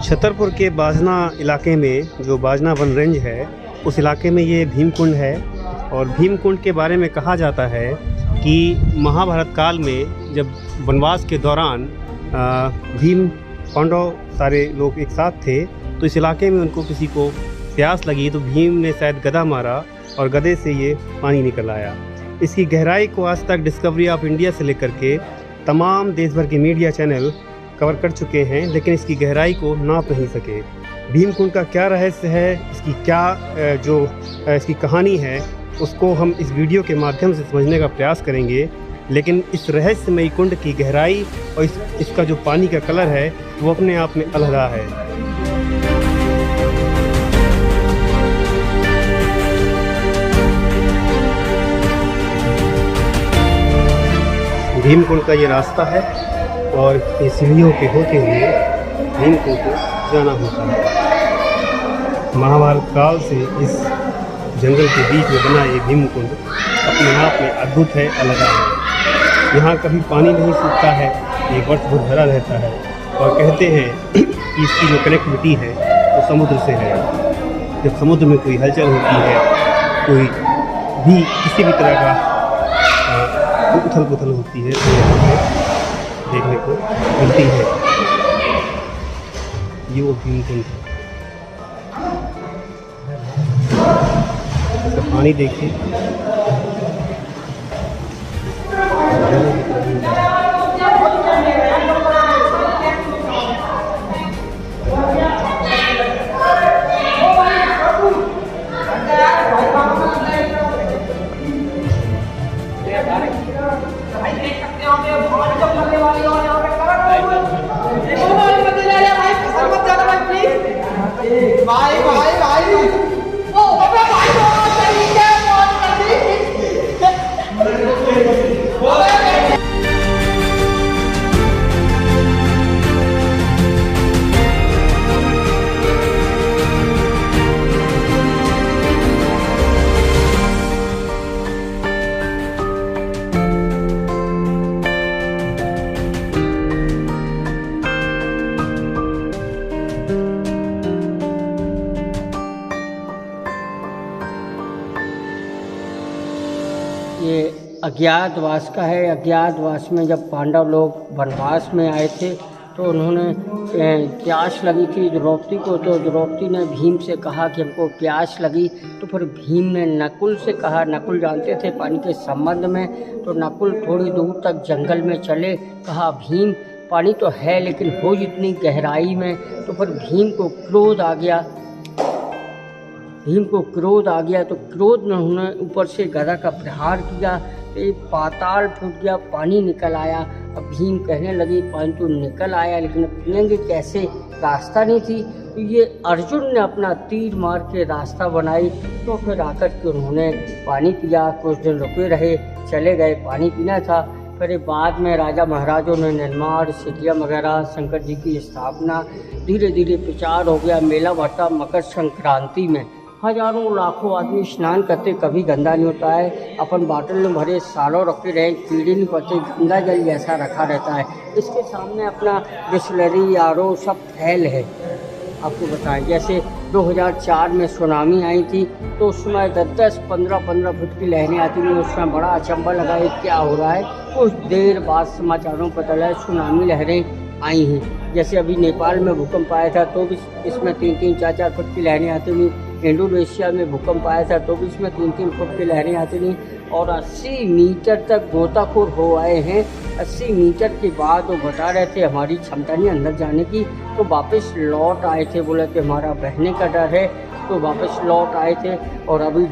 छतरपुर के बाजना इलाके में जो बाजना वन रेंज है उस इलाके में ये भीमकुंड है। और भीमकुंड के बारे में कहा जाता है कि महाभारत काल में जब वनवास के दौरान भीम पांडव सारे लोग एक साथ थे तो इस इलाके में उनको किसी को प्यास लगी तो भीम ने शायद गदा मारा और गदे से ये पानी निकल आया। इसकी गहराई को आज तक डिस्कवरी ऑफ इंडिया से लेकर के तमाम देश भर के मीडिया चैनल कवर कर चुके हैं, लेकिन इसकी गहराई को नाप नहीं सके। भीमकुंड का क्या रहस्य है, इसकी क्या इसकी कहानी है, उसको हम इस वीडियो के माध्यम से समझने का प्रयास करेंगे। लेकिन इस रहस्यमयी कुंड की गहराई और इसका जो पानी का कलर है वो अपने आप में अलहदा है। भीमकुंड का ये रास्ता है और ये सीढ़ियों के होते हुए भीमकुंड को जाना होता है। महाभारत काल से इस जंगल के बीच में बना ये भीमकुंड अपने आप में अद्भुत है, अलग है। यहाँ कभी पानी नहीं सूखता है, ये वर्ष भर भरा रहता है। और कहते हैं कि इसकी जो कनेक्टिविटी है वो समुद्र से है। जब समुद्र में कोई हलचल होती है, कोई भी किसी भी तरह का उथल पुथल होती है तो यहाँ पे देखने को मिलती है। ये वो भीमकुंड है। इसका पानी देखिए, ये अज्ञातवास का है। अज्ञातवास में जब पांडव लोग वनवास में आए थे तो उन्होंने प्यास लगी थी द्रौपदी को, तो द्रौपदी ने भीम से कहा कि हमको प्यास लगी। तो फिर भीम ने नकुल से कहा, नकुल जानते थे पानी के संबंध में, तो नकुल थोड़ी दूर तक जंगल में चले, कहा भीम पानी तो है लेकिन हो इतनी गहराई में। तो फिर भीम को क्रोध आ गया, तो क्रोध में उन्होंने ऊपर से गदा का प्रहार किया, तो पाताल फूट गया, पानी निकल आया। अब भीम कहने लगे पानी तो निकल आया लेकिन पिएंगे कैसे, रास्ता नहीं थी। तो ये अर्जुन ने अपना तीर मार के रास्ता बनाई, तो फिर आकर के उन्होंने पानी पिया। कुछ दिन रुके रहे, चले गए, पानी पीना था। फिर बाद में राजा महाराजों ने निर्माण स्टेडियम वगैरह, शंकर जी की स्थापना, धीरे धीरे प्रचार हो गया। मेला भट्टा मकर संक्रांति में हजारों लाखों आदमी स्नान करते, कभी गंदा नहीं होता है। अपन बाटल में भरे सालों रखे रहे, कीड़े नहीं पड़ते, गंगा जल जैसा रखा रहता है। इसके सामने अपना बिस्लरी आरओ सब फैल है। आपको बताएं जैसे 2004 में सुनामी आई थी तो उस समय 10-15 फुट की लहरें आती थी। उस समय बड़ा अचंभा लगा ये क्या हो रहा है। कुछ देर बाद समाचारों में पता लगा सुनामी लहरें आई हैं। जैसे अभी नेपाल में भूकंप आया था तो भी इसमें 3-3, 4-4 फुट की लहरें आती थी। इंडोनेशिया में भूकंप आया था तो भी इसमें 3-3 फुट की लहरें आती थी। और 80 मीटर तक गोताखोर हो आए हैं। 80 मीटर के बाद वो बता रहे थे हमारी क्षमता नहीं अंदर जाने की, तो वापस लौट आए थे। बोले कि हमारा बहने का डर है, तो वापस लौट आए थे। और अभी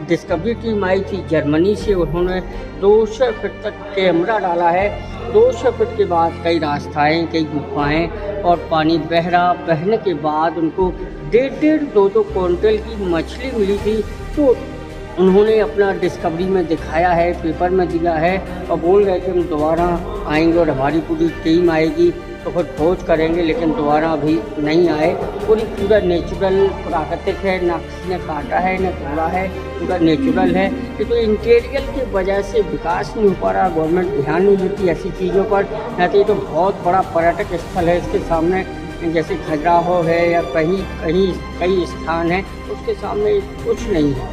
डिस्कवरी टीम आई थी जर्मनी से, उन्होंने 200 फीट तक कैमरा डाला है। 200 फीट के बाद कई रास्ताएँ, कई गुफाएँ और पानी बहने के बाद उनको 1.5-2 क्विंटल की मछली मिली थी। तो उन्होंने अपना डिस्कवरी में दिखाया है, पेपर में दिया है और बोल रहे थे हम दोबारा आएंगे और हमारी पूरी टीम आएगी तो फिर खोज करेंगे, लेकिन दोबारा अभी नहीं आए। पूरा नेचुरल प्राकृतिक है, ना किसी ने काटा है ना तोड़ा है, पूरा नेचुरल है। कि तो इंटीरियर की वजह से विकास नहीं हो पा रहा, गवर्नमेंट ध्यान नहीं देती ऐसी चीज़ों पर। नहीं तो ये तो बहुत बड़ा पर्यटक स्थल है, इसके सामने जैसे खजुराहो है या कहीं कहीं कई स्थान है, उसके सामने कुछ नहीं है।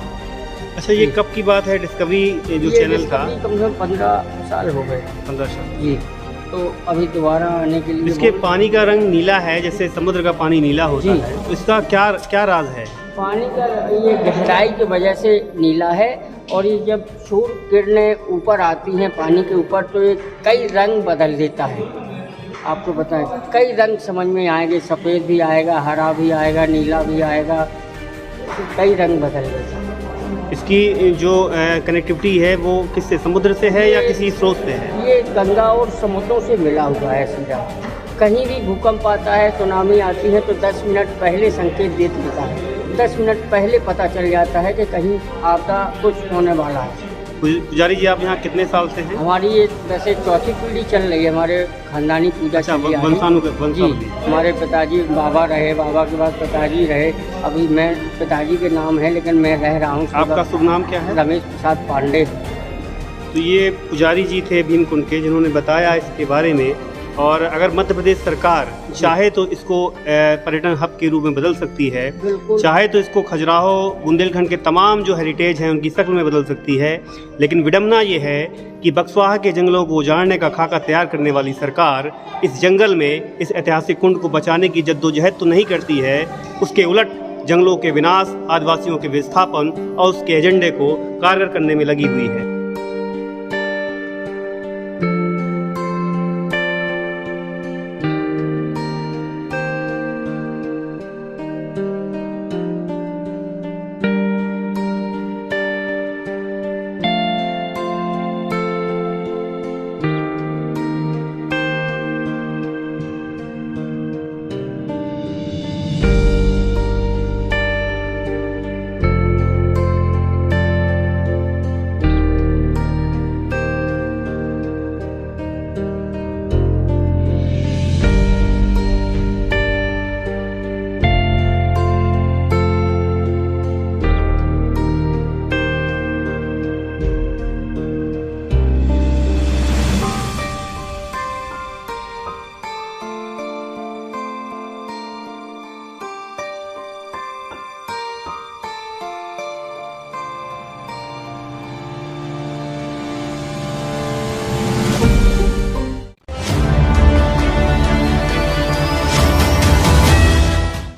अच्छा, ये कब की बात है डिस्कवरी जो ये चैनल था? कम से कम 15 साल हो गए 15 साल। जी। तो अभी दोबारा आने के लिए इसके पानी का रंग नीला है, जैसे समुद्र का पानी नीला होता जी। है, तो इसका क्या क्या राज है? पानी का ये गहराई की वजह से नीला है, और ये जब सूर्य किरणें ऊपर आती हैं पानी के ऊपर तो ये कई रंग बदल देता है। आपको बताएं, कई रंग समझ में आएंगे, सफ़ेद भी आएगा, हरा भी आएगा, नीला भी आएगा, तो कई रंग बदल देता है। इसकी जो कनेक्टिविटी है वो किससे, समुद्र से है या किसी स्रोत से है? ये गंगा और समुद्रों से मिला हुआ है सीधा। कहीं भी भूकंप आता है, सुनामी आती है, तो 10 मिनट पहले संकेत दे देता है। 10 मिनट पहले पता चल जाता है कि कहीं आपदा कुछ होने वाला है। पुजारी जी, आप यहाँ कितने साल से हैं? हमारी ये वैसे चौथी पीढ़ी चल रही है, हमारे खानदानी पूजा अच्छा, चली आ रही है। वंशानुक्रम जी, हमारे पिताजी बाबा रहे, बाबा के बाद पिताजी रहे, अभी मैं पिताजी के नाम है लेकिन मैं रह रहा हूँ। आपका शुभ नाम क्या है? रमेश प्रसाद पांडे। तो ये पुजारी जी थे भीमकुंड के, जिन्होंने बताया इसके बारे में। और अगर मध्य प्रदेश सरकार चाहे तो इसको पर्यटन हब के रूप में बदल सकती है, बिल्कुल। चाहे तो इसको खजुराहो बुंदेलखंड के तमाम जो हेरिटेज हैं उनकी शक्ल में बदल सकती है। लेकिन विडम्बना ये है कि बक्सवाहा के जंगलों को उजाड़ने का खाका तैयार करने वाली सरकार इस जंगल में इस ऐतिहासिक कुंड को बचाने की जद्दोजहद तो नहीं करती है, उसके उलट जंगलों के विनाश, आदिवासियों के विस्थापन और उसके एजेंडे को कारगर करने में लगी हुई है।